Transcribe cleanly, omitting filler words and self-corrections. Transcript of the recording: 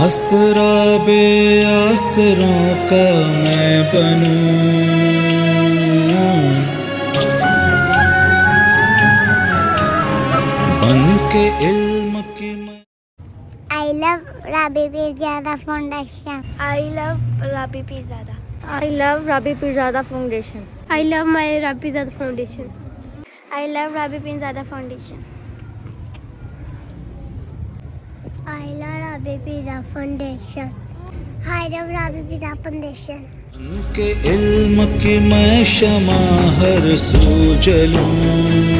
आसरा बे आसरों का मैं बनूं, बन के इल्म की I love Rabi Pirzada Foundation. I love Rabi Pirzada. I love Rabi Pirzada Foundation. I love my Rabi Pirzada Foundation. I love Rabi Pirzada Foundation. I love Rabi Pirzada Foundation. I love Rabi Pirzada Foundation. बन के इल्म की मैं शमा हर सू जलूं।